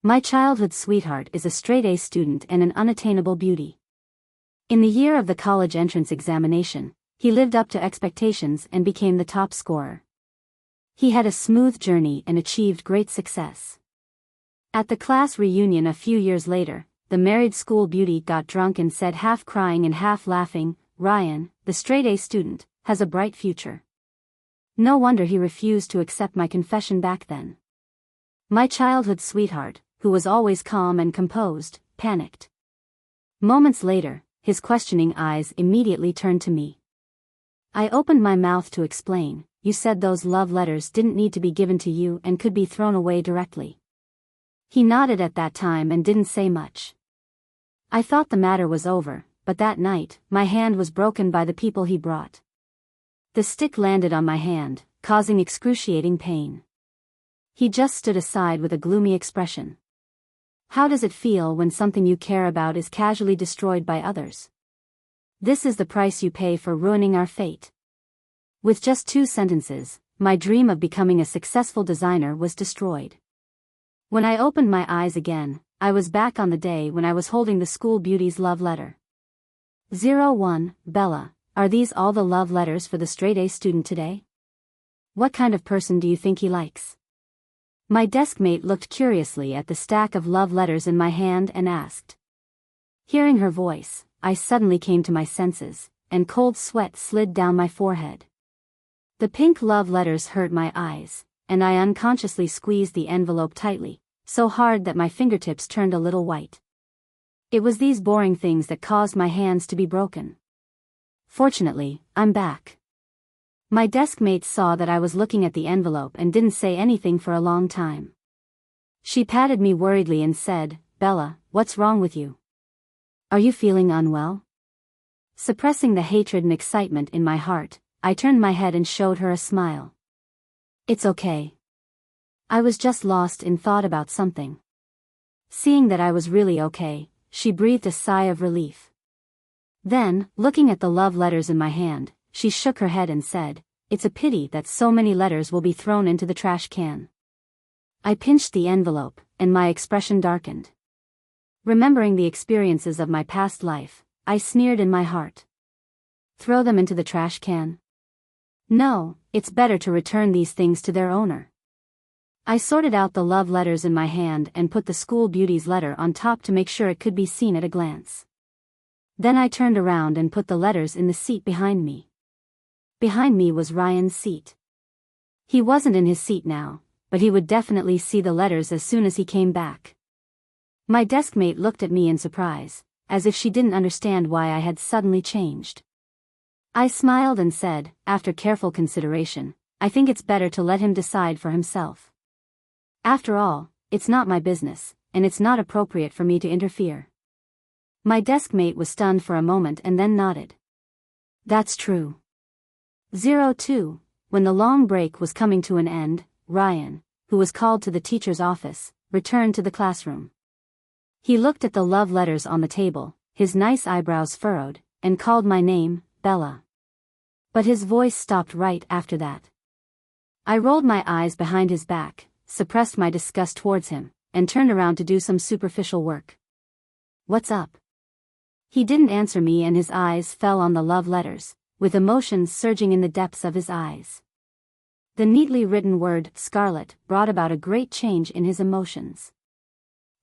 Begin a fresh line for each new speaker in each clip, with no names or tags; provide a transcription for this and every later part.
My childhood sweetheart is a straight-A student and an unattainable beauty. In the year of the college entrance examination, he lived up to expectations and became the top scorer. He had a smooth journey and achieved great success. At the class reunion a few years later, the married school beauty got drunk and said, half crying and half laughing, "Ryan, the straight-A student, has a bright future." No wonder he refused to accept my confession back then. My childhood sweetheart, who was always calm and composed, panicked. Moments later, his questioning eyes immediately turned to me. I opened my mouth to explain. "You said those love letters didn't need to be given to you and could be thrown away directly." He nodded at that time and didn't say much. I thought the matter was over, but that night, my hand was broken by the people he brought. The stick landed on my hand, causing excruciating pain. He just stood aside with a gloomy expression. How does it feel when something you care about is casually destroyed by others? This is the price you pay for ruining our fate. With just 2 sentences, my dream of becoming a successful designer was destroyed. When I opened my eyes again, I was back on the day when I was holding the school beauty's love letter. 01, Bella, are these all the love letters for the straight-A student today? What kind of person do you think he likes? My deskmate looked curiously at the stack of love letters in my hand and asked. Hearing her voice, I suddenly came to my senses, and cold sweat slid down my forehead. The pink love letters hurt my eyes, and I unconsciously squeezed the envelope tightly, so hard that my fingertips turned a little white. It was these boring things that caused my hands to be broken. Fortunately, I'm back. My deskmate saw that I was looking at the envelope and didn't say anything for a long time. She patted me worriedly and said, "Bella, what's wrong with you? Are you feeling unwell?" Suppressing the hatred and excitement in my heart, I turned my head and showed her a smile. "It's okay. I was just lost in thought about something." Seeing that I was really okay, she breathed a sigh of relief. Then, looking at the love letters in my hand, she shook her head and said, "It's a pity that so many letters will be thrown into the trash can." I pinched the envelope, and my expression darkened. Remembering the experiences of my past life, I sneered in my heart. Throw them into the trash can? No, it's better to return these things to their owner. I sorted out the love letters in my hand and put the school beauty's letter on top to make sure it could be seen at a glance. Then I turned around and put the letters in the seat behind me. Behind me was Ryan's seat. He wasn't in his seat now, but he would definitely see the letters as soon as he came back. My deskmate looked at me in surprise, as if she didn't understand why I had suddenly changed. I smiled and said, "After careful consideration, I think it's better to let him decide for himself. After all, it's not my business, and it's not appropriate for me to interfere." My deskmate was stunned for a moment and then nodded. "That's true." 02, when the long break was coming to an end, Ryan, who was called to the teacher's office, returned to the classroom. He looked at the love letters on the table, his nice eyebrows furrowed, and called my name, Bella. But his voice stopped right after that. I rolled my eyes behind his back, suppressed my disgust towards him, and turned around to do some superficial work. "What's up?" He didn't answer me and his eyes fell on the love letters, with emotions surging in the depths of his eyes. The neatly written word, Scarlet, brought about a great change in his emotions.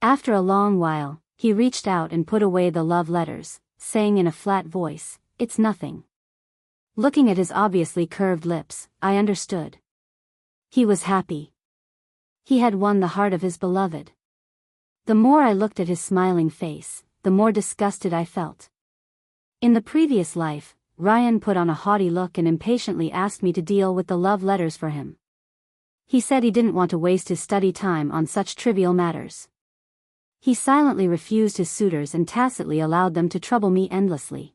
After a long while, he reached out and put away the love letters, saying in a flat voice, "It's nothing." Looking at his obviously curved lips, I understood. He was happy. He had won the heart of his beloved. The more I looked at his smiling face, the more disgusted I felt. In the previous life, Ryan put on a haughty look and impatiently asked me to deal with the love letters for him. He said he didn't want to waste his study time on such trivial matters. He silently refused his suitors and tacitly allowed them to trouble me endlessly.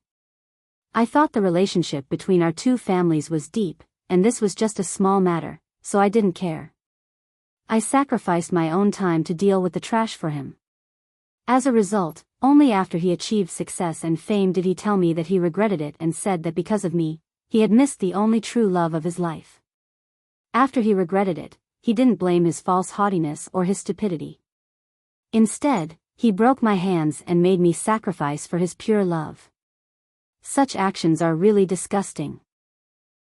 I thought the relationship between our two families was deep, and this was just a small matter, so I didn't care. I sacrificed my own time to deal with the trash for him. As a result, only after he achieved success and fame did he tell me that he regretted it and said that because of me, he had missed the only true love of his life. After he regretted it, he didn't blame his false haughtiness or his stupidity. Instead, he broke my hands and made me sacrifice for his pure love. Such actions are really disgusting.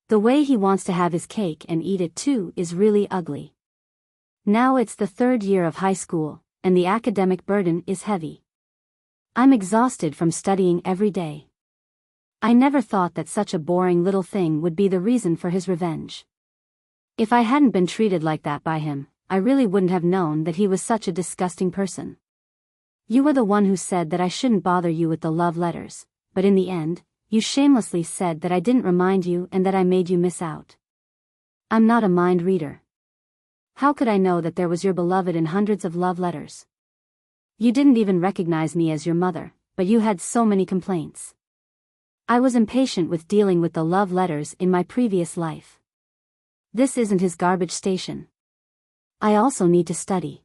The way he wants to have his cake and eat it too is really ugly. Now it's the third year of high school, and the academic burden is heavy. I'm exhausted from studying every day. I never thought that such a boring little thing would be the reason for his revenge. If I hadn't been treated like that by him, I really wouldn't have known that he was such a disgusting person. You were the one who said that I shouldn't bother you with the love letters, but in the end, you shamelessly said that I didn't remind you and that I made you miss out. I'm not a mind reader. How could I know that there was your beloved in hundreds of love letters? You didn't even recognize me as your mother, but you had so many complaints. I was impatient with dealing with the love letters in my previous life. This isn't his garbage station. I also need to study.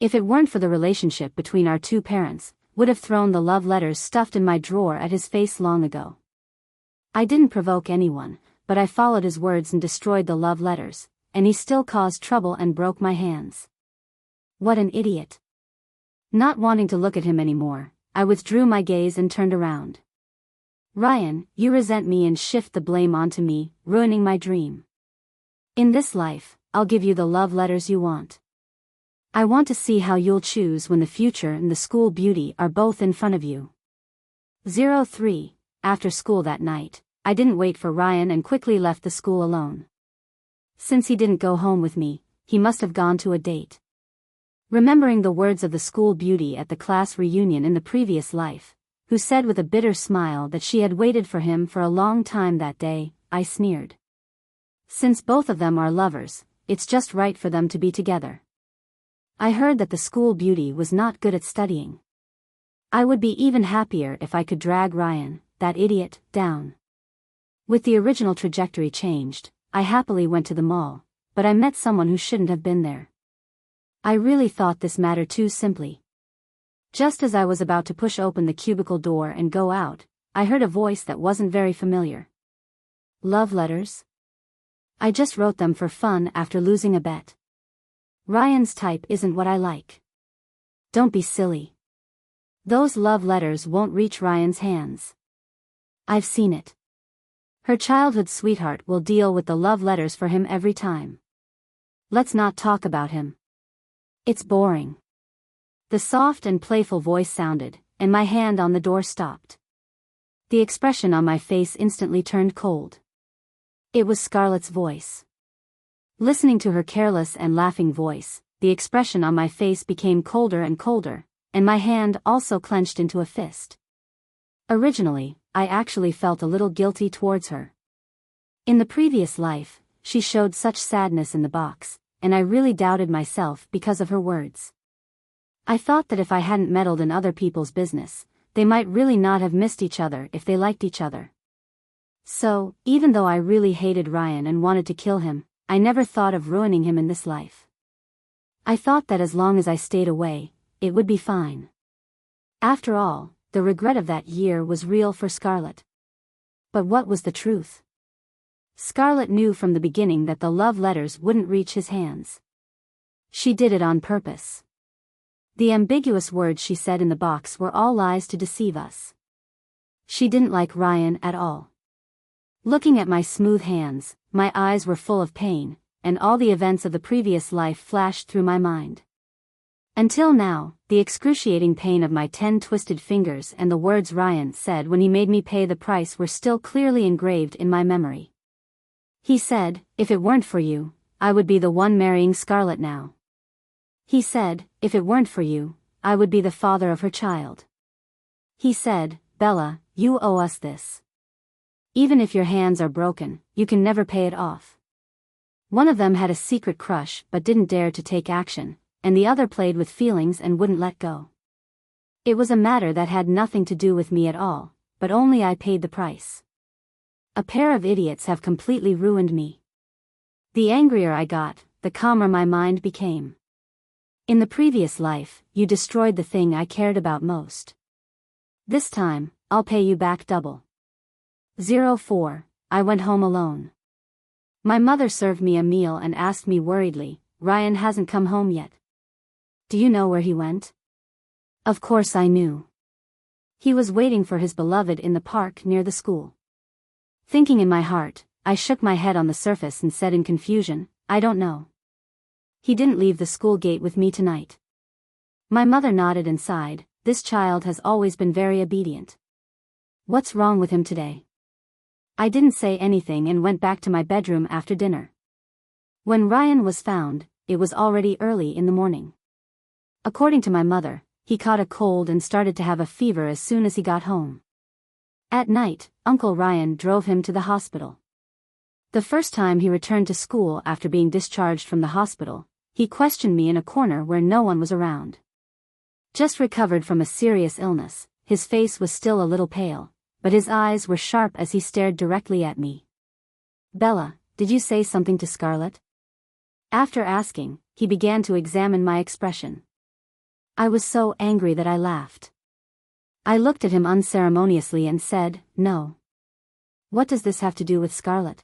If it weren't for the relationship between our two parents, would have thrown the love letters stuffed in my drawer at his face long ago. I didn't provoke anyone, but I followed his words and destroyed the love letters, and he still caused trouble and broke my hands. What an idiot. Not wanting to look at him anymore, I withdrew my gaze and turned around. Ryan, you resent me and shift the blame onto me, ruining my dream. In this life, I'll give you the love letters you want. I want to see how you'll choose when the future and the school beauty are both in front of you. 03. After school that night, I didn't wait for Ryan and quickly left the school alone. Since he didn't go home with me, he must have gone to a date. Remembering the words of the school beauty at the class reunion in the previous life, who said with a bitter smile that she had waited for him for a long time that day, I sneered. Since both of them are lovers, it's just right for them to be together. I heard that the school beauty was not good at studying. I would be even happier if I could drag Ryan, that idiot, down. With the original trajectory changed, I happily went to the mall, but I met someone who shouldn't have been there. I really thought this matter too simply. Just as I was about to push open the cubicle door and go out, I heard a voice that wasn't very familiar. Love letters? I just wrote them for fun after losing a bet. Ryan's type isn't what I like. Don't be silly. Those love letters won't reach Ryan's hands. I've seen it. Her childhood sweetheart will deal with the love letters for him every time. Let's not talk about him. It's boring. The soft and playful voice sounded, and my hand on the door stopped. The expression on my face instantly turned cold. It was Scarlett's voice. Listening to her careless and laughing voice, the expression on my face became colder and colder, and my hand also clenched into a fist. Originally, I actually felt a little guilty towards her. In the previous life, she showed such sadness in the box, and I really doubted myself because of her words. I thought that if I hadn't meddled in other people's business, they might really not have missed each other if they liked each other. So, even though I really hated Ryan and wanted to kill him, I never thought of ruining him in this life. I thought that as long as I stayed away, it would be fine. After all, the regret of that year was real for Scarlett. But what was the truth? Scarlett knew from the beginning that the love letters wouldn't reach his hands. She did it on purpose. The ambiguous words she said in the box were all lies to deceive us. She didn't like Ryan at all. Looking at my smooth hands, my eyes were full of pain, and all the events of the previous life flashed through my mind. Until now, the excruciating pain of my 10 twisted fingers and the words Ryan said when he made me pay the price were still clearly engraved in my memory. He said, if it weren't for you, I would be the one marrying Scarlett now. He said, if it weren't for you, I would be the father of her child. He said, Bella, you owe us this. Even if your hands are broken, you can never pay it off. One of them had a secret crush but didn't dare to take action, and the other played with feelings and wouldn't let go. It was a matter that had nothing to do with me at all, but only I paid the price. A pair of idiots have completely ruined me. The angrier I got, the calmer my mind became. In the previous life, you destroyed the thing I cared about most. This time, I'll pay you back double. 04. I went home alone. My mother served me a meal and asked me worriedly, Ryan hasn't come home yet. Do you know where he went? Of course I knew. He was waiting for his beloved in the park near the school. Thinking in my heart, I shook my head on the surface and said in confusion, I don't know. He didn't leave the school gate with me tonight. My mother nodded and sighed. This child has always been very obedient. What's wrong with him today? I didn't say anything and went back to my bedroom after dinner. When Ryan was found, it was already early in the morning. According to my mother, he caught a cold and started to have a fever as soon as he got home. At night, Uncle Ryan drove him to the hospital. The first time he returned to school after being discharged from the hospital, he questioned me in a corner where no one was around. Just recovered from a serious illness, his face was still a little pale, but his eyes were sharp as he stared directly at me. Bella, did you say something to Scarlett? After asking, he began to examine my expression. I was so angry that I laughed. I looked at him unceremoniously and said, No. What does this have to do with Scarlett?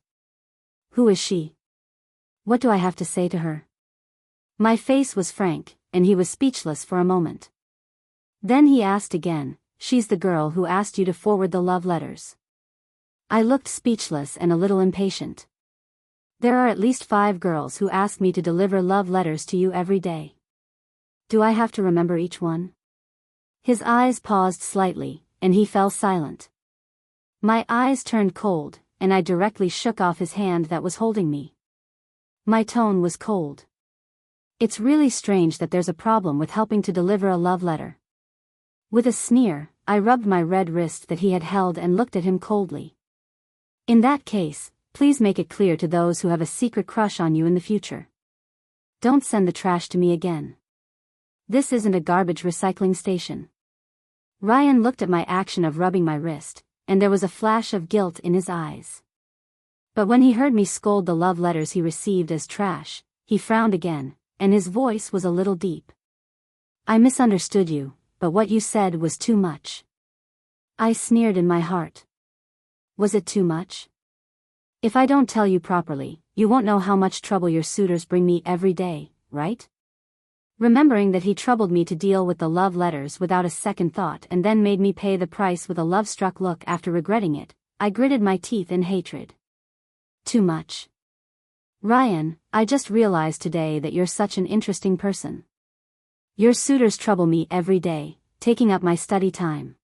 Who is she? What do I have to say to her? My face was frank, and he was speechless for a moment. Then he asked again, She's the girl who asked you to forward the love letters. I looked speechless and a little impatient. There are at least 5 girls who ask me to deliver love letters to you every day. Do I have to remember each one? His eyes paused slightly, and he fell silent. My eyes turned cold, and I directly shook off his hand that was holding me. My tone was cold. It's really strange that there's a problem with helping to deliver a love letter. With a sneer, I rubbed my red wrist that he had held and looked at him coldly. In that case, please make it clear to those who have a secret crush on you in the future. Don't send the trash to me again. This isn't a garbage recycling station. Ryan looked at my action of rubbing my wrist, and there was a flash of guilt in his eyes. But when he heard me scold the love letters he received as trash, he frowned again, and his voice was a little deep. I misunderstood you, but what you said was too much. I sneered in my heart. Was it too much? If I don't tell you properly, you won't know how much trouble your suitors bring me every day, right? Remembering that he troubled me to deal with the love letters without a second thought and then made me pay the price with a love-struck look after regretting it, I gritted my teeth in hatred. Too much. Ryan, I just realized today that you're such an interesting person. Your suitors trouble me every day, taking up my study time.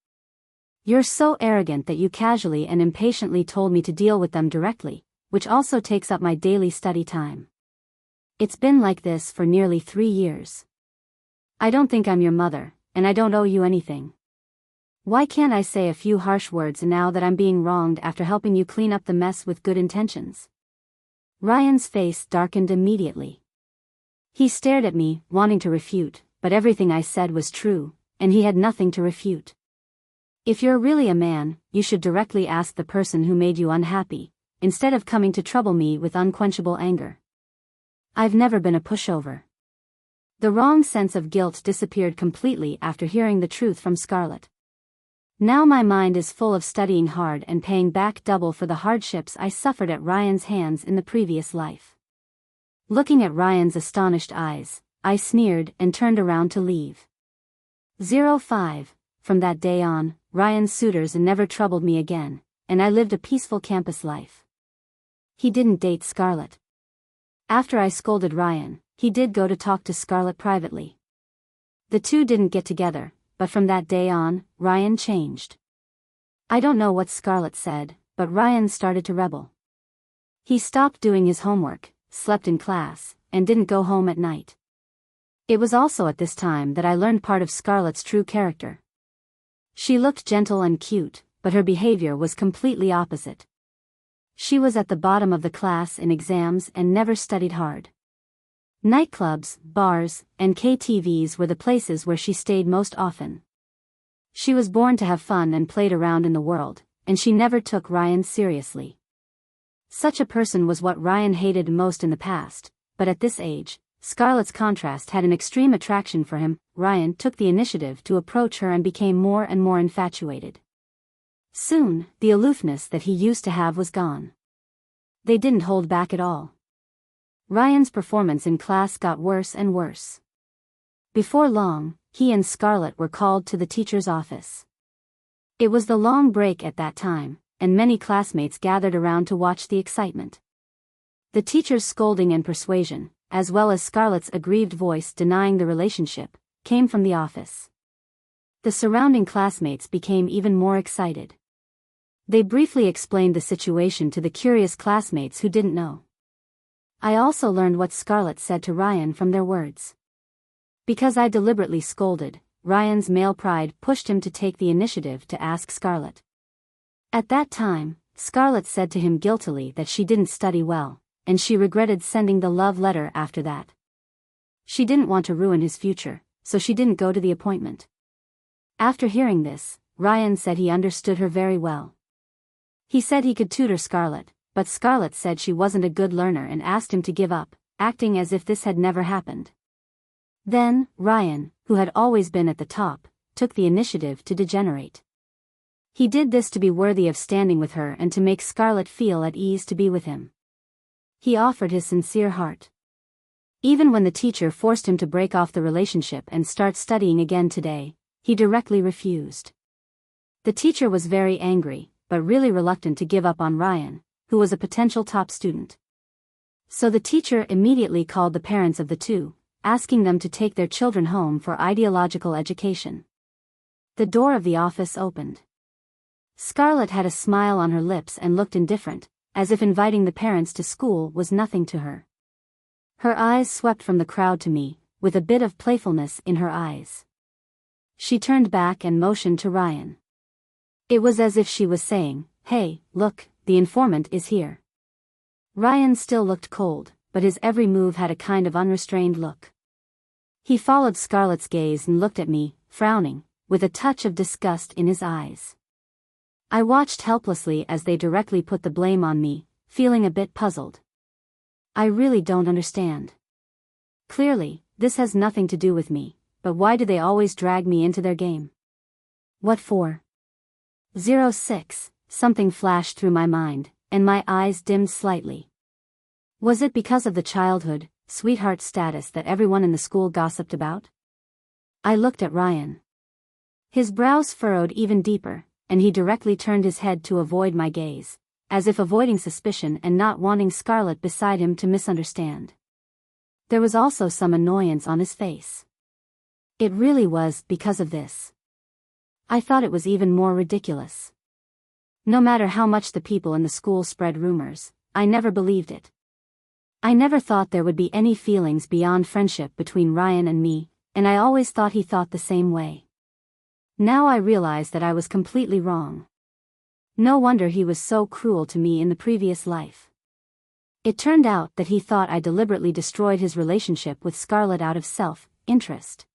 You're so arrogant that you casually and impatiently told me to deal with them directly, which also takes up my daily study time. It's been like this for nearly 3 years. I don't think I'm your mother, and I don't owe you anything. Why can't I say a few harsh words now that I'm being wronged after helping you clean up the mess with good intentions? Ryan's face darkened immediately. He stared at me, wanting to refute, but everything I said was true, and he had nothing to refute. If you're really a man, you should directly ask the person who made you unhappy, instead of coming to trouble me with unquenchable anger. I've never been a pushover. The wrong sense of guilt disappeared completely after hearing the truth from Scarlett. Now my mind is full of studying hard and paying back double for the hardships I suffered at Ryan's hands in the previous life. Looking at Ryan's astonished eyes, I sneered and turned around to leave. 05. From that day on, Ryan's suitors never troubled me again, and I lived a peaceful campus life. He didn't date Scarlett. After I scolded Ryan, he did go to talk to Scarlett privately. The two didn't get together, but from that day on, Ryan changed. I don't know what Scarlett said, but Ryan started to rebel. He stopped doing his homework, slept in class, and didn't go home at night. It was also at this time that I learned part of Scarlett's true character. She looked gentle and cute, but her behavior was completely opposite. She was at the bottom of the class in exams and never studied hard. Nightclubs, bars, and KTVs were the places where she stayed most often. She was born to have fun and played around in the world, and she never took Ryan seriously. Such a person was what Ryan hated most in the past, but at this age, Scarlett's contrast had an extreme attraction for him. Ryan took the initiative to approach her and became more and more infatuated. Soon, the aloofness that he used to have was gone. They didn't hold back at all. Ryan's performance in class got worse and worse. Before long, he and Scarlett were called to the teacher's office. It was the long break at that time, and many classmates gathered around to watch the excitement. The teacher's scolding and persuasion, as well as Scarlett's aggrieved voice denying the relationship, came from the office. The surrounding classmates became even more excited. They briefly explained the situation to the curious classmates who didn't know. I also learned what Scarlett said to Ryan from their words. Because I deliberately scolded, Ryan's male pride pushed him to take the initiative to ask Scarlett. At that time, Scarlett said to him guiltily that she didn't study well, and she regretted sending the love letter after that. She didn't want to ruin his future, so she didn't go to the appointment. After hearing this, Ryan said he understood her very well. He said he could tutor Scarlett, but Scarlett said she wasn't a good learner and asked him to give up, acting as if this had never happened. Then, Ryan, who had always been at the top, took the initiative to degenerate. He did this to be worthy of standing with her and to make Scarlett feel at ease to be with him. He offered his sincere heart. Even when the teacher forced him to break off the relationship and start studying again today, he directly refused. The teacher was very angry, but really reluctant to give up on Ryan, who was a potential top student. So the teacher immediately called the parents of the two, asking them to take their children home for ideological education. The door of the office opened. Scarlett had a smile on her lips and looked indifferent, as if inviting the parents to school was nothing to her. Her eyes swept from the crowd to me, with a bit of playfulness in her eyes. She turned back and motioned to Ryan. It was as if she was saying, "Hey, look, the informant is here." Ryan still looked cold, but his every move had a kind of unrestrained look. He followed Scarlett's gaze and looked at me, frowning, with a touch of disgust in his eyes. I watched helplessly as they directly put the blame on me, feeling a bit puzzled. I really don't understand. Clearly, this has nothing to do with me, but why do they always drag me into their game? What for? 06, something flashed through my mind, and my eyes dimmed slightly. Was it because of the childhood, sweetheart status that everyone in the school gossiped about? I looked at Ryan. His brows furrowed even deeper, and he directly turned his head to avoid my gaze, as if avoiding suspicion and not wanting Scarlett beside him to misunderstand. There was also some annoyance on his face. It really was because of this. I thought it was even more ridiculous. No matter how much the people in the school spread rumors, I never believed it. I never thought there would be any feelings beyond friendship between Ryan and me, and I always thought he thought the same way. Now I realized that I was completely wrong. No wonder he was so cruel to me in the previous life. It turned out that he thought I deliberately destroyed his relationship with Scarlett out of self-interest.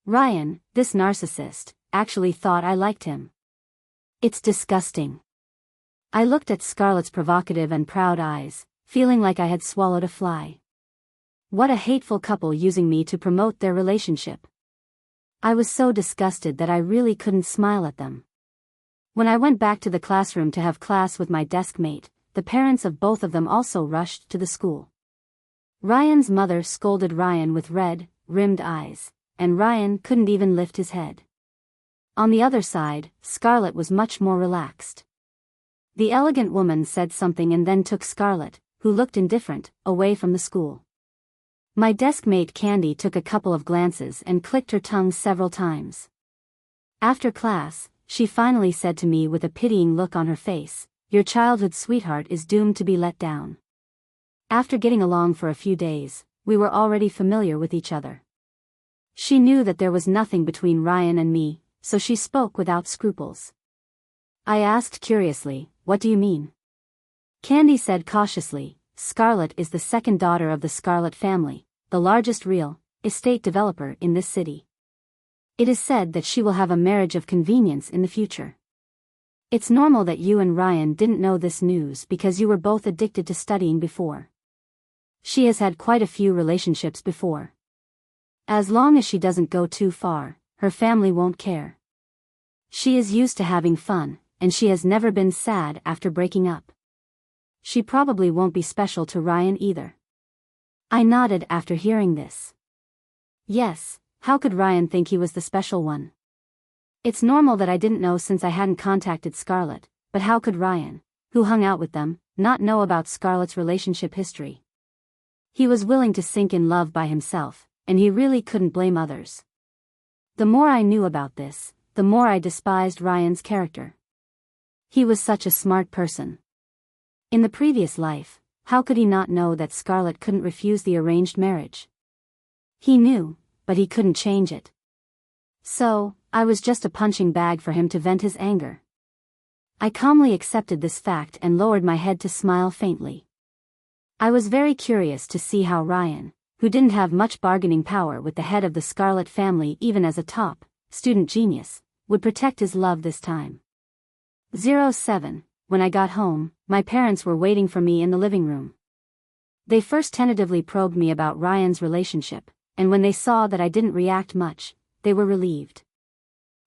Ryan, this narcissist, actually thought I liked him. It's disgusting. I looked at Scarlett's provocative and proud eyes, feeling like I had swallowed a fly. What a hateful couple using me to promote their relationship. I was so disgusted that I really couldn't smile at them. When I went back to the classroom to have class with my desk mate, the parents of both of them also rushed to the school. Ryan's mother scolded Ryan with red, rimmed eyes, and Ryan couldn't even lift his head. On the other side, Scarlett was much more relaxed. The elegant woman said something and then took Scarlett, who looked indifferent, away from the school. My desk mate Candy took a couple of glances and clicked her tongue several times. After class, she finally said to me with a pitying look on her face, "Your childhood sweetheart is doomed to be let down." After getting along for a few days, we were already familiar with each other. She knew that there was nothing between Ryan and me, so she spoke without scruples. I asked curiously, "What do you mean?" Candy said cautiously, "Scarlett is the second daughter of the Scarlett family, the largest real estate developer in this city. It is said that she will have a marriage of convenience in the future. It's normal that you and Ryan didn't know this news because you were both addicted to studying before. She has had quite a few relationships before. As long as she doesn't go too far, her family won't care. She is used to having fun, and she has never been sad after breaking up. She probably won't be special to Ryan either." I nodded after hearing this. Yes, how could Ryan think he was the special one? It's normal that I didn't know since I hadn't contacted Scarlett, but how could Ryan, who hung out with them, not know about Scarlett's relationship history? He was willing to sink in love by himself, and he really couldn't blame others. The more I knew about this, the more I despised Ryan's character. He was such a smart person. In the previous life, how could he not know that Scarlett couldn't refuse the arranged marriage? He knew, but he couldn't change it. So, I was just a punching bag for him to vent his anger. I calmly accepted this fact and lowered my head to smile faintly. I was very curious to see how Ryan, who didn't have much bargaining power with the head of the Scarlett family even as a top student genius, would protect his love this time. 07. When I got home, my parents were waiting for me in the living room. They first tentatively probed me about Ryan's relationship, and when they saw that I didn't react much, they were relieved.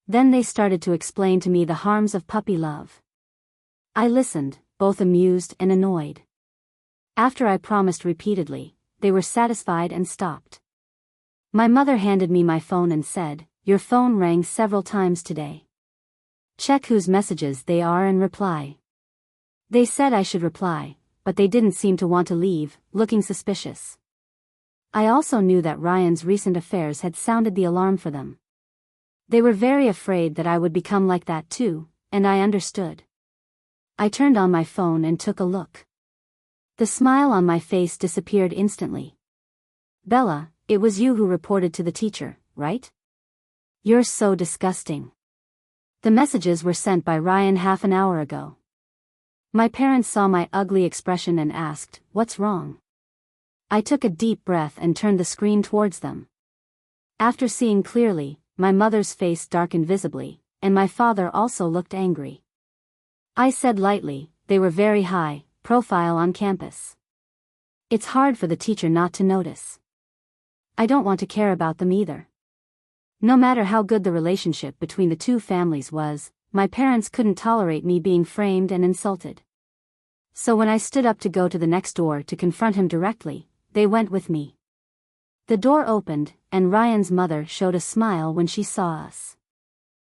Then they started to explain to me the harms of puppy love. I listened, both amused and annoyed. After I promised repeatedly, they were satisfied and stopped. My mother handed me my phone and said, "Your phone rang several times today. Check whose messages they are and reply." They said I should reply, but they didn't seem to want to leave, looking suspicious. I also knew that Ryan's recent affairs had sounded the alarm for them. They were very afraid that I would become like that too, and I understood. I turned on my phone and took a look. The smile on my face disappeared instantly. "Bella, it was you who reported to the teacher, right? You're so disgusting. The messages were sent by Ryan half an hour ago." My parents saw my ugly expression and asked, "What's wrong?" I took a deep breath and turned the screen towards them. After seeing clearly, my mother's face darkened visibly, and my father also looked angry. I said lightly, "They were very high profile on campus. It's hard for the teacher not to notice. I don't want to care about them either." No matter how good the relationship between the two families was, my parents couldn't tolerate me being framed and insulted. So when I stood up to go to the next door to confront him directly, they went with me. The door opened, and Ryan's mother showed a smile when she saw us.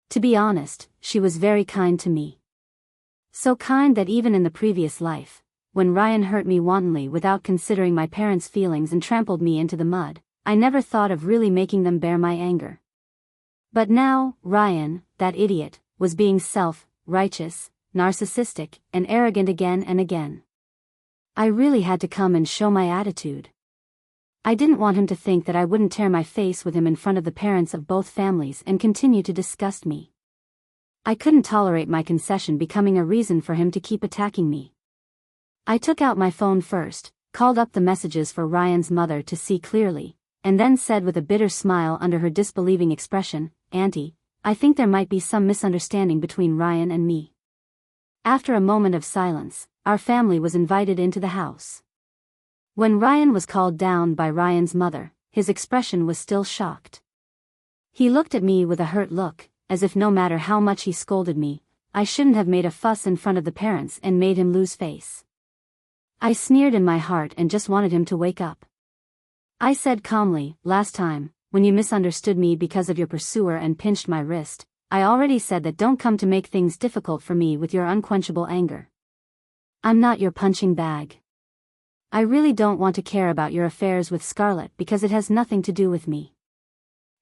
To be honest, she was very kind to me. So kind that even in the previous life, when Ryan hurt me wantonly without considering my parents' feelings and trampled me into the mud, I never thought of really making them bear my anger. But now, Ryan, that idiot, was being self-righteous, narcissistic, and arrogant again and again. I really had to come and show my attitude. I didn't want him to think that I wouldn't tear my face with him in front of the parents of both families and continue to disgust me. I couldn't tolerate my concession becoming a reason for him to keep attacking me. I took out my phone first, called up the messages for Ryan's mother to see clearly, and then said with a bitter smile under her disbelieving expression, "Auntie, I think there might be some misunderstanding between Ryan and me." After a moment of silence, our family was invited into the house. When Ryan was called down by Ryan's mother, his expression was still shocked. He looked at me with a hurt look, as if no matter how much he scolded me, I shouldn't have made a fuss in front of the parents and made him lose face. I sneered in my heart and just wanted him to wake up. I said calmly, "Last time, when you misunderstood me because of your pursuer and pinched my wrist, I already said that don't come to make things difficult for me with your unquenchable anger. I'm not your punching bag. I really don't want to care about your affairs with Scarlett because it has nothing to do with me.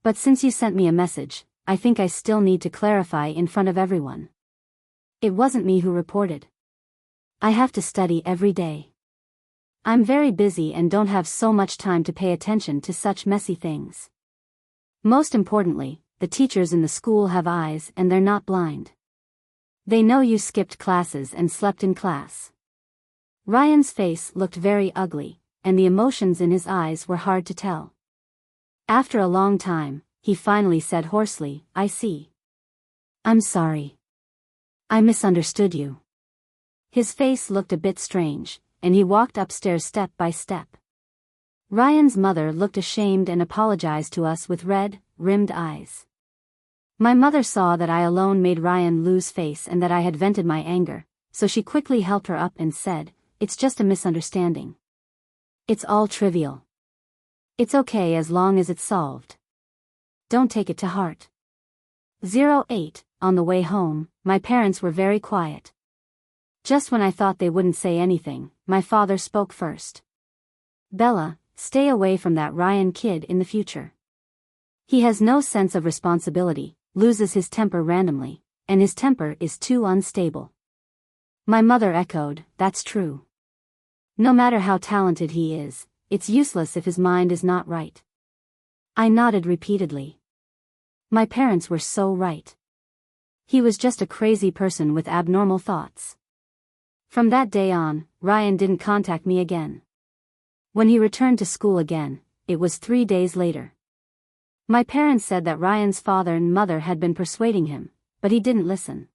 But since you sent me a message, I think I still need to clarify in front of everyone. It wasn't me who reported. I have to study every day. I'm very busy and don't have so much time to pay attention to such messy things. Most importantly, the teachers in the school have eyes and they're not blind. They know you skipped classes and slept in class." Ryan's face looked very ugly, and the emotions in his eyes were hard to tell. After a long time, he finally said hoarsely, "I see. I'm sorry. I misunderstood you." His face looked a bit strange, and he walked upstairs step by step. Ryan's mother looked ashamed and apologized to us with red-rimmed eyes. My mother saw that I alone made Ryan lose face and that I had vented my anger, so she quickly helped her up and said, "It's just a misunderstanding. It's all trivial. It's okay as long as it's solved." don't take it to heart. 08. On the way home, my parents were very quiet. Just when I thought they wouldn't say anything, my father spoke first. Bella, stay away from that Ryan kid in the future. He has no sense of responsibility, loses his temper randomly, and his temper is too unstable. My mother echoed, that's true. No matter how talented he is, it's useless if his mind is not right. I nodded repeatedly. My parents were so right. He was just a crazy person with abnormal thoughts. From that day on, Ryan didn't contact me again. When he returned to school again, it was 3 days later. My parents said that Ryan's father and mother had been persuading him, but he didn't listen.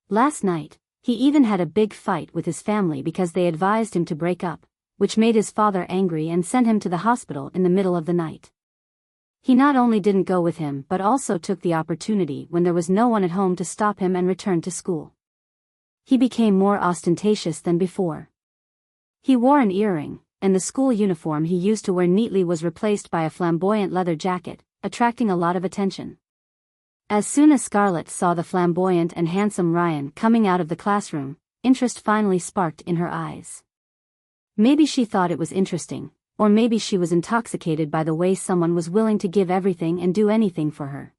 Last night, he even had a big fight with his family because they advised him to break up, which made his father angry and sent him to the hospital in the middle of the night. He not only didn't go with him but also took the opportunity when there was no one at home to stop him and returned to school. He became more ostentatious than before. He wore an earring, and the school uniform he used to wear neatly was replaced by a flamboyant leather jacket, attracting a lot of attention. As soon as Scarlett saw the flamboyant and handsome Ryan coming out of the classroom, interest finally sparked in her eyes. Maybe she thought it was interesting, or maybe she was intoxicated by the way someone was willing to give everything and do anything for her.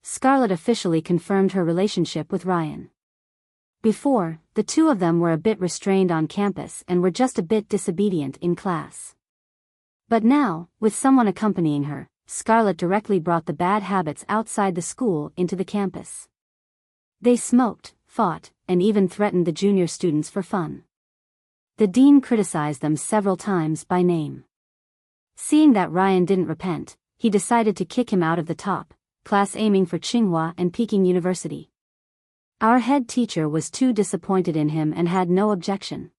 Scarlett officially confirmed her relationship with Ryan. Before, the two of them were a bit restrained on campus and were just a bit disobedient in class. But now, with someone accompanying her, Scarlett directly brought the bad habits outside the school into the campus. They smoked, fought, and even threatened the junior students for fun. The dean criticized them several times by name. Seeing that Ryan didn't repent, he decided to kick him out of the top class aiming for Tsinghua and Peking University. Our head teacher was too disappointed in him and had no objection.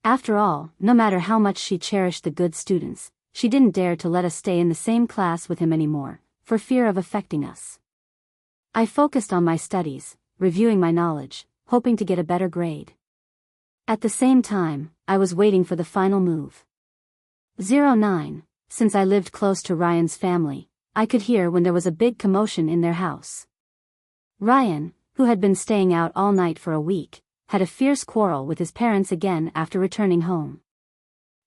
After all, no matter how much she cherished the good students, she didn't dare to let us stay in the same class with him anymore, for fear of affecting us. I focused on my studies, reviewing my knowledge, hoping to get a better grade. At the same time, I was waiting for the final move. 09. Since I lived close to Ryan's family, I could hear when there was a big commotion in their house. Ryan, who had been staying out all night for a week, had a fierce quarrel with his parents again after returning home.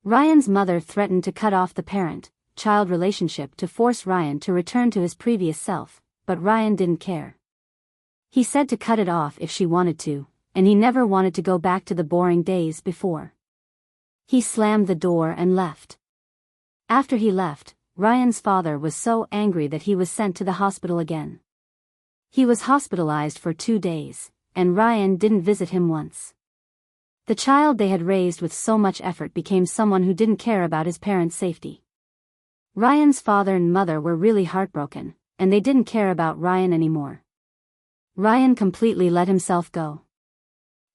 Ryan's mother threatened to cut off the parent-child relationship to force Ryan to return to his previous self, but Ryan didn't care. He said to cut it off if she wanted to, and he never wanted to go back to the boring days before. He slammed the door and left. After he left, Ryan's father was so angry that he was sent to the hospital again. He was hospitalized for 2 days, and Ryan didn't visit him once. The child they had raised with so much effort became someone who didn't care about his parents' safety. Ryan's father and mother were really heartbroken, and they didn't care about Ryan anymore. Ryan completely let himself go.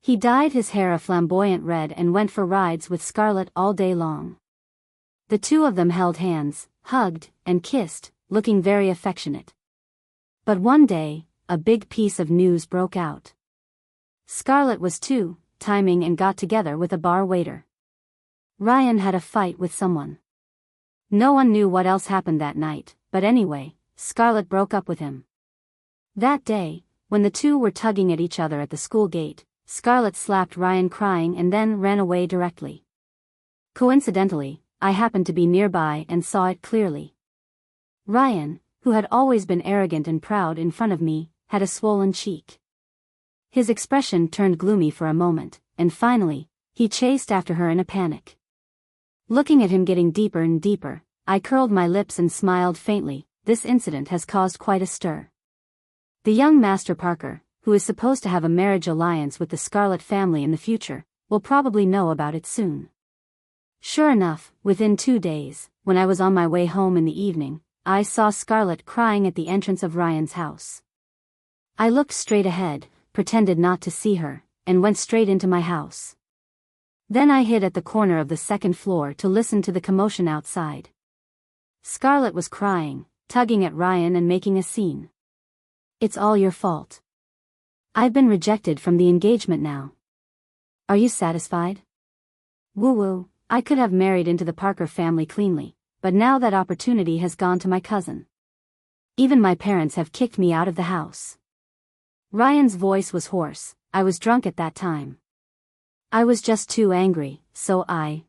He dyed his hair a flamboyant red and went for rides with Scarlett all day long. The two of them held hands, hugged, and kissed, looking very affectionate. But one day, a big piece of news broke out. Scarlett was timing and got together with a bar waiter. Ryan had a fight with someone. No one knew what else happened that night, but anyway, Scarlett broke up with him. That day, when the two were tugging at each other at the school gate, Scarlett slapped Ryan crying and then ran away directly. Coincidentally, I happened to be nearby and saw it clearly. Ryan, who had always been arrogant and proud in front of me, had a swollen cheek. His expression turned gloomy for a moment, and finally, he chased after her in a panic. Looking at him getting deeper and deeper, I curled my lips and smiled faintly. This incident has caused quite a stir. The young Master Parker, who is supposed to have a marriage alliance with the Scarlett family in the future, will probably know about it soon. Sure enough, within 2 days, when I was on my way home in the evening, I saw Scarlett crying at the entrance of Ryan's house. I looked straight ahead, pretended not to see her, and went straight into my house. Then I hid at the corner of the second floor to listen to the commotion outside. Scarlett was crying, tugging at Ryan and making a scene. It's all your fault. I've been rejected from the engagement now. Are you satisfied? Woo-woo, I could have married into the Parker family cleanly, but now that opportunity has gone to my cousin. Even my parents have kicked me out of the house." Ryan's voice was hoarse. "I was drunk at that time. I was just too angry, so I..."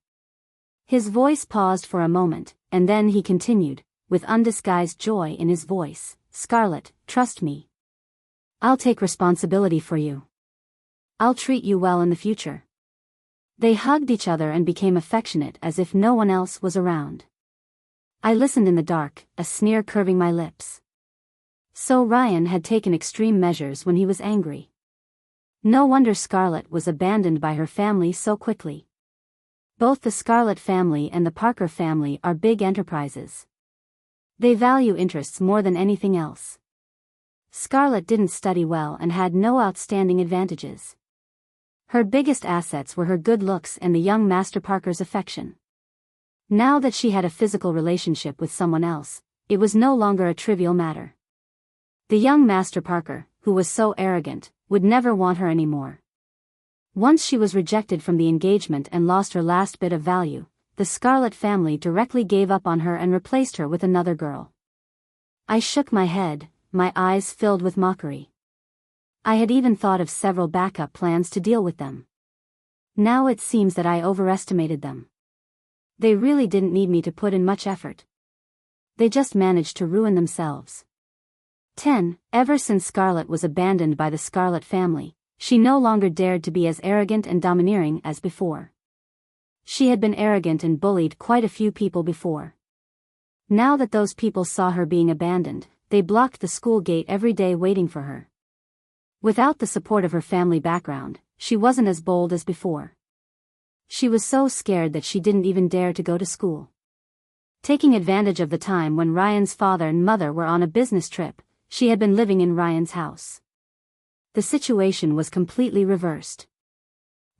His voice paused for a moment, and then he continued, with undisguised joy in his voice, "Scarlett, trust me. I'll take responsibility for you. I'll treat you well in the future." They hugged each other and became affectionate as if no one else was around. I listened in the dark, a sneer curving my lips. So Ryan had taken extreme measures when he was angry. No wonder Scarlett was abandoned by her family so quickly. Both the Scarlett family and the Parker family are big enterprises. They value interests more than anything else. Scarlett didn't study well and had no outstanding advantages. Her biggest assets were her good looks and the young Master Parker's affection. Now that she had a physical relationship with someone else, it was no longer a trivial matter. The young Master Parker, who was so arrogant, would never want her anymore. Once she was rejected from the engagement and lost her last bit of value, the Scarlett family directly gave up on her and replaced her with another girl. I shook my head, my eyes filled with mockery. I had even thought of several backup plans to deal with them. Now it seems that I overestimated them. They really didn't need me to put in much effort. They just managed to ruin themselves. 10. Ever since Scarlett was abandoned by the Scarlett family, she no longer dared to be as arrogant and domineering as before. She had been arrogant and bullied quite a few people before. Now that those people saw her being abandoned, they blocked the school gate every day waiting for her. Without the support of her family background, she wasn't as bold as before. She was so scared that she didn't even dare to go to school. Taking advantage of the time when Ryan's father and mother were on a business trip, she had been living in Ryan's house. The situation was completely reversed.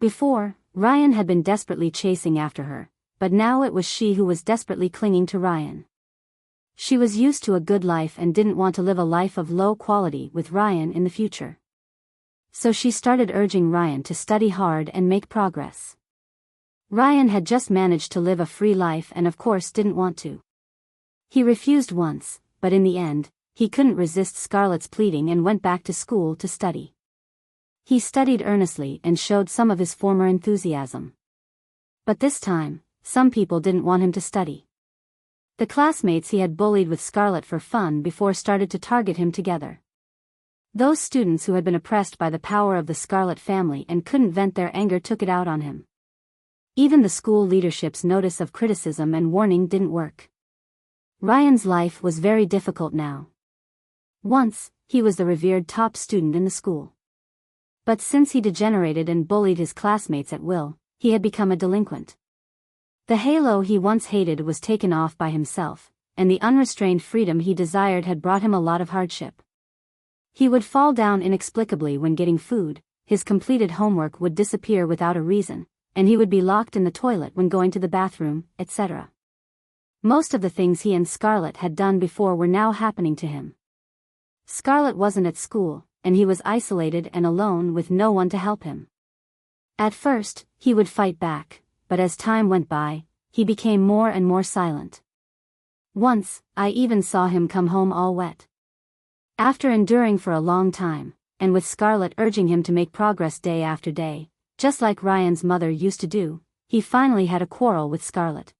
Before, Ryan had been desperately chasing after her, but now it was she who was desperately clinging to Ryan. She was used to a good life and didn't want to live a life of low quality with Ryan in the future. So she started urging Ryan to study hard and make progress. Ryan had just managed to live a free life and of course didn't want to. He refused once, but in the end, he couldn't resist Scarlett's pleading and went back to school to study. He studied earnestly and showed some of his former enthusiasm. But this time, some people didn't want him to study. The classmates he had bullied with Scarlett for fun before started to target him together. Those students who had been oppressed by the power of the Scarlett family and couldn't vent their anger took it out on him. Even the school leadership's notice of criticism and warning didn't work. Ryan's life was very difficult now. Once, he was the revered top student in the school. But since he degenerated and bullied his classmates at will, he had become a delinquent. The halo he once hated was taken off by himself, and the unrestrained freedom he desired had brought him a lot of hardship. He would fall down inexplicably when getting food, his completed homework would disappear without a reason, and he would be locked in the toilet when going to the bathroom, etc. Most of the things he and Scarlett had done before were now happening to him. Scarlett wasn't at school, and he was isolated and alone with no one to help him. At first, he would fight back, but as time went by, he became more and more silent. Once, I even saw him come home all wet. After enduring for a long time, and with Scarlett urging him to make progress day after day, just like Ryan's mother used to do, he finally had a quarrel with Scarlett.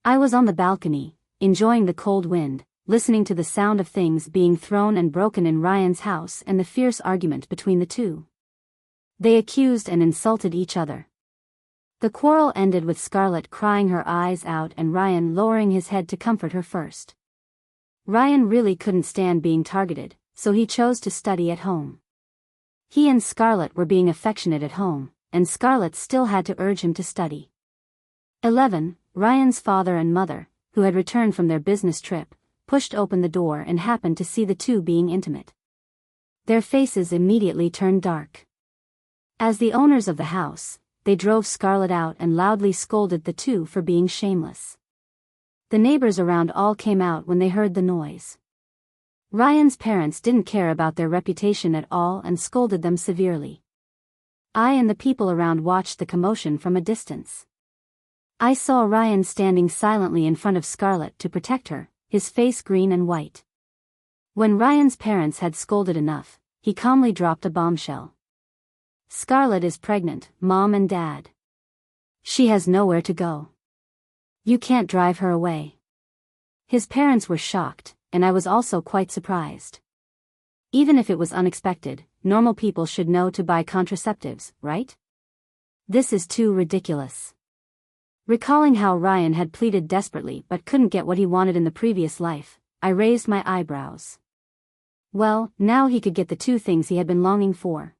I was on the balcony, enjoying the cold wind, listening to the sound of things being thrown and broken in Ryan's house and the fierce argument between the two. They accused and insulted each other. The quarrel ended with Scarlett crying her eyes out and Ryan lowering his head to comfort her first. Ryan really couldn't stand being targeted, so he chose to study at home. He and Scarlett were being affectionate at home, and Scarlett still had to urge him to study. 11. Ryan's father and mother, who had returned from their business trip, pushed open the door and happened to see the two being intimate. Their faces immediately turned dark. As the owners of the house, they drove Scarlett out and loudly scolded the two for being shameless. The neighbors around all came out when they heard the noise. Ryan's parents didn't care about their reputation at all and scolded them severely. I and the people around watched the commotion from a distance. I saw Ryan standing silently in front of Scarlett to protect her, his face green and white. When Ryan's parents had scolded enough, he calmly dropped a bombshell. Scarlett is pregnant, Mom and Dad. She has nowhere to go. You can't drive her away. His parents were shocked, and I was also quite surprised. Even if it was unexpected, normal people should know to buy contraceptives, right? This is too ridiculous. Recalling how Ryan had pleaded desperately but couldn't get what he wanted in the previous life, I raised my eyebrows. Well, now he could get the two things he had been longing for.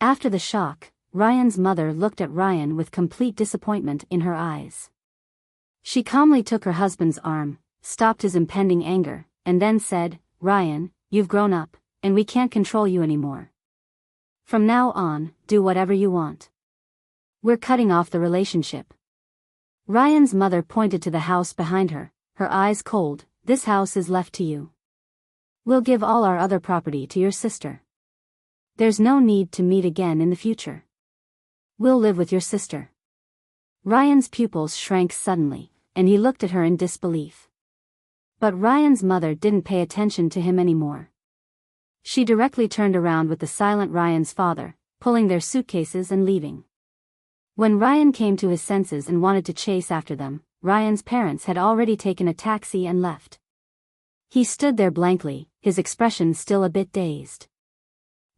After the shock, Ryan's mother looked at Ryan with complete disappointment in her eyes. She calmly took her husband's arm, stopped his impending anger, and then said, "Ryan, you've grown up, and we can't control you anymore. From now on, do whatever you want. We're cutting off the relationship." Ryan's mother pointed to the house behind her, her eyes cold. "This house is left to you. We'll give all our other property to your sister. There's no need to meet again in the future. We'll live with your sister." Ryan's pupils shrank suddenly, and he looked at her in disbelief. But Ryan's mother didn't pay attention to him anymore. She directly turned around with the silent Ryan's father, pulling their suitcases and leaving. When Ryan came to his senses and wanted to chase after them, Ryan's parents had already taken a taxi and left. He stood there blankly, his expression still a bit dazed.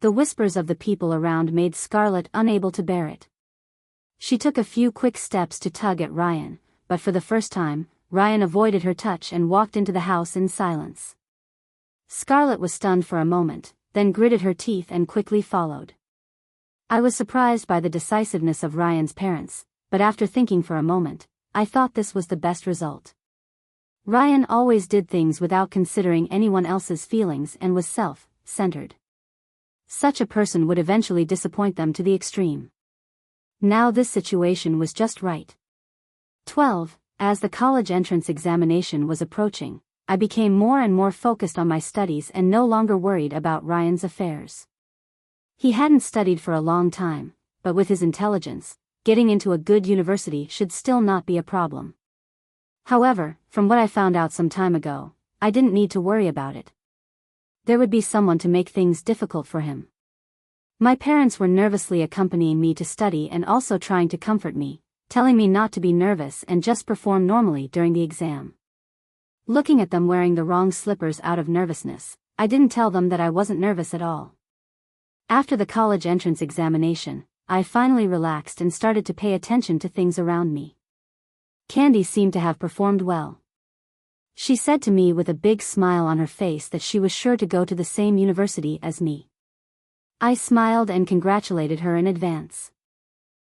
The whispers of the people around made Scarlett unable to bear it. She took a few quick steps to tug at Ryan, but for the first time, Ryan avoided her touch and walked into the house in silence. Scarlett was stunned for a moment, then gritted her teeth and quickly followed. I was surprised by the decisiveness of Ryan's parents, but after thinking for a moment, I thought this was the best result. Ryan always did things without considering anyone else's feelings and was self-centered. Such a person would eventually disappoint them to the extreme. Now this situation was just right. 12. As the college entrance examination was approaching, I became more and more focused on my studies and no longer worried about Ryan's affairs. He hadn't studied for a long time, but with his intelligence, getting into a good university should still not be a problem. However, from what I found out some time ago, I didn't need to worry about it. There would be someone to make things difficult for him. My parents were nervously accompanying me to study and also trying to comfort me, telling me not to be nervous and just perform normally during the exam. Looking at them wearing the wrong slippers out of nervousness, I didn't tell them that I wasn't nervous at all. After the college entrance examination, I finally relaxed and started to pay attention to things around me. Candy seemed to have performed well. She said to me with a big smile on her face that she was sure to go to the same university as me. I smiled and congratulated her in advance.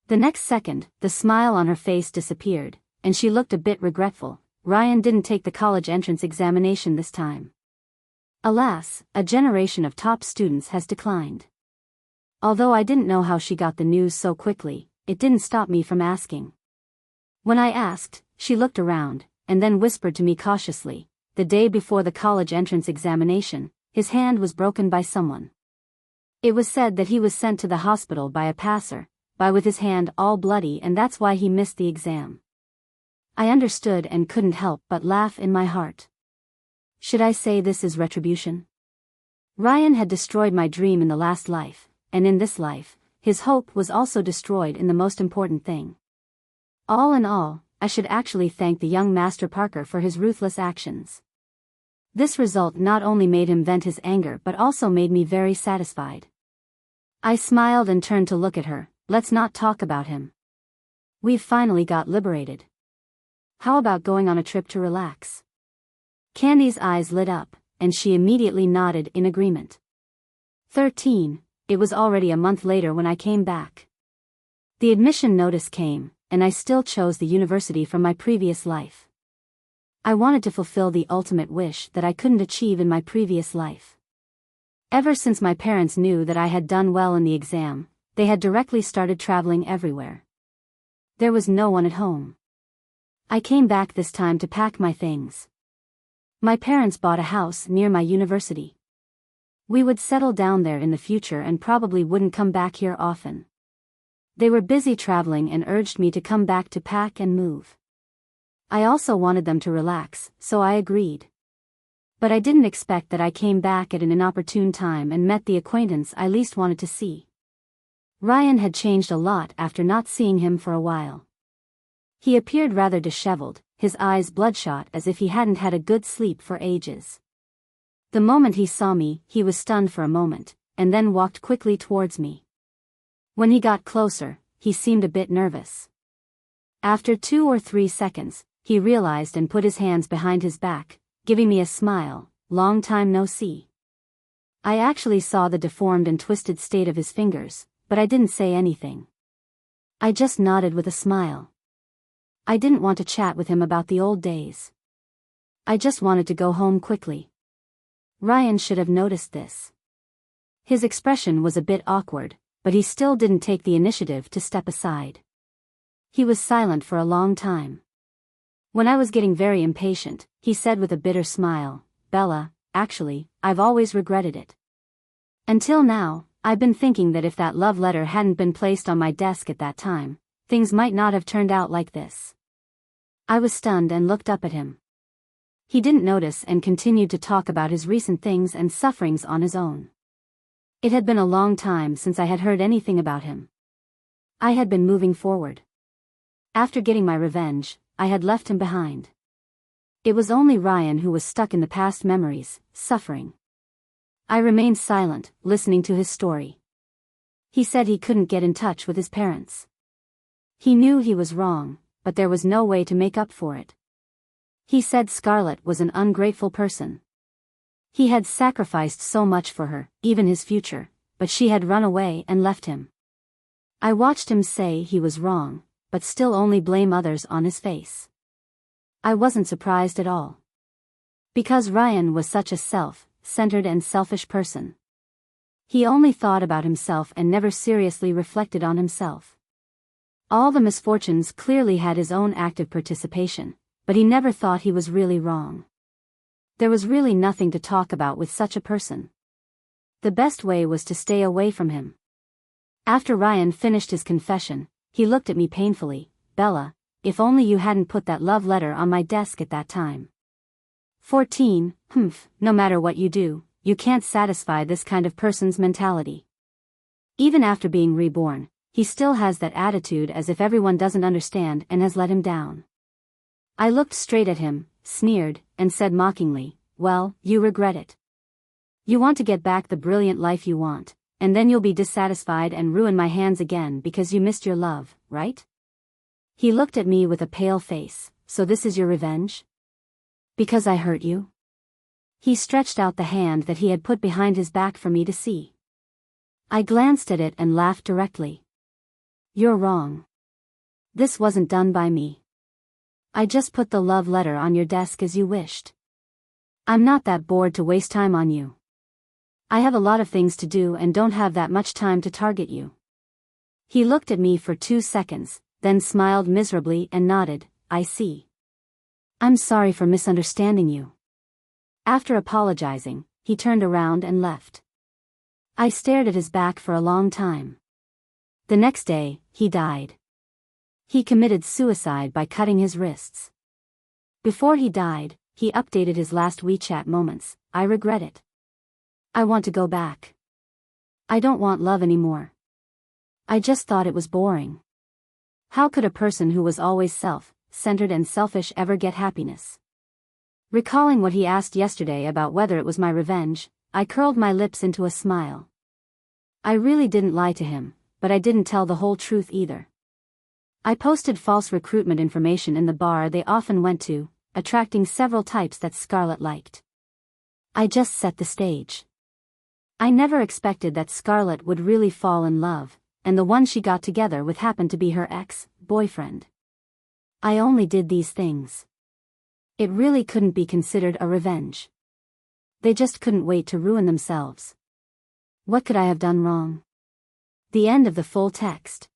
The next second, the smile on her face disappeared, and she looked a bit regretful. Ryan didn't take the college entrance examination this time. Alas, a generation of top students has declined. Although I didn't know how she got the news so quickly, it didn't stop me from asking. When I asked, she looked around, and then whispered to me cautiously, "The day before the college entrance examination, his hand was broken by someone. It was said that he was sent to the hospital by a passer-by with his hand all bloody, and that's why he missed the exam." I understood and couldn't help but laugh in my heart. Should I say this is retribution? Ryan had destroyed my dream in the last life, and in this life, his hope was also destroyed in the most important thing. All in all, I should actually thank the young Master Parker for his ruthless actions. This result not only made him vent his anger but also made me very satisfied. I smiled and turned to look at her. "Let's not talk about him. We've finally got liberated. How about going on a trip to relax?" Candy's eyes lit up, and she immediately nodded in agreement. 13. It was already a month later when I came back. The admission notice came, and I still chose the university from my previous life. I wanted to fulfill the ultimate wish that I couldn't achieve in my previous life. Ever since my parents knew that I had done well in the exam, they had directly started traveling everywhere. There was no one at home. I came back this time to pack my things. My parents bought a house near my university. We would settle down there in the future and probably wouldn't come back here often. They were busy traveling and urged me to come back to pack and move. I also wanted them to relax, so I agreed. But I didn't expect that I came back at an inopportune time and met the acquaintance I least wanted to see. Ryan had changed a lot after not seeing him for a while. He appeared rather disheveled, his eyes bloodshot as if he hadn't had a good sleep for ages. The moment he saw me, he was stunned for a moment, and then walked quickly towards me. When he got closer, he seemed a bit nervous. After 2 or 3 seconds, he realized and put his hands behind his back, giving me a smile. Long time no see. I actually saw the deformed and twisted state of his fingers, but I didn't say anything. I just nodded with a smile. I didn't want to chat with him about the old days. I just wanted to go home quickly. Ryan should have noticed this. His expression was a bit awkward, but he still didn't take the initiative to step aside. He was silent for a long time. When I was getting very impatient, he said with a bitter smile, "Bella, actually, I've always regretted it. Until now, I've been thinking that if that love letter hadn't been placed on my desk at that time, things might not have turned out like this." I was stunned and looked up at him. He didn't notice and continued to talk about his recent things and sufferings on his own. It had been a long time since I had heard anything about him. I had been moving forward. After getting my revenge, I had left him behind. It was only Ryan who was stuck in the past memories, suffering. I remained silent, listening to his story. He said he couldn't get in touch with his parents. He knew he was wrong, but there was no way to make up for it. He said Scarlett was an ungrateful person. He had sacrificed so much for her, even his future, but she had run away and left him. I watched him say he was wrong, but still only blame others on his face. I wasn't surprised at all. Because Ryan was such a self-centered and selfish person. He only thought about himself and never seriously reflected on himself. All the misfortunes clearly had his own active participation, but he never thought he was really wrong. There was really nothing to talk about with such a person. The best way was to stay away from him. After Ryan finished his confession, he looked at me painfully. "Bella, if only you hadn't put that love letter on my desk at that time." 14, no matter what you do, you can't satisfy this kind of person's mentality. Even after being reborn, he still has that attitude as if everyone doesn't understand and has let him down. I looked straight at him, sneered, and said mockingly, "Well, you regret it. You want to get back the brilliant life you want, and then you'll be dissatisfied and ruin my hands again because you missed your love, right?" He looked at me with a pale face. "So this is your revenge? Because I hurt you?" He stretched out the hand that he had put behind his back for me to see. I glanced at it and laughed directly. "You're wrong. This wasn't done by me. I just put the love letter on your desk as you wished. I'm not that bored to waste time on you. I have a lot of things to do and don't have that much time to target you." He looked at me for 2 seconds, then smiled miserably and nodded, "I see. I'm sorry for misunderstanding you." After apologizing, he turned around and left. I stared at his back for a long time. The next day, he died. He committed suicide by cutting his wrists. Before he died, he updated his last WeChat moments. "I regret it. I want to go back. I don't want love anymore. I just thought it was boring." How could a person who was always self-centered and selfish ever get happiness? Recalling what he asked yesterday about whether it was my revenge, I curled my lips into a smile. I really didn't lie to him, but I didn't tell the whole truth either. I posted false recruitment information in the bar they often went to, attracting several types that Scarlett liked. I just set the stage. I never expected that Scarlett would really fall in love, and the one she got together with happened to be her ex-boyfriend. I only did these things. It really couldn't be considered a revenge. They just couldn't wait to ruin themselves. What could I have done wrong? The end of the full text.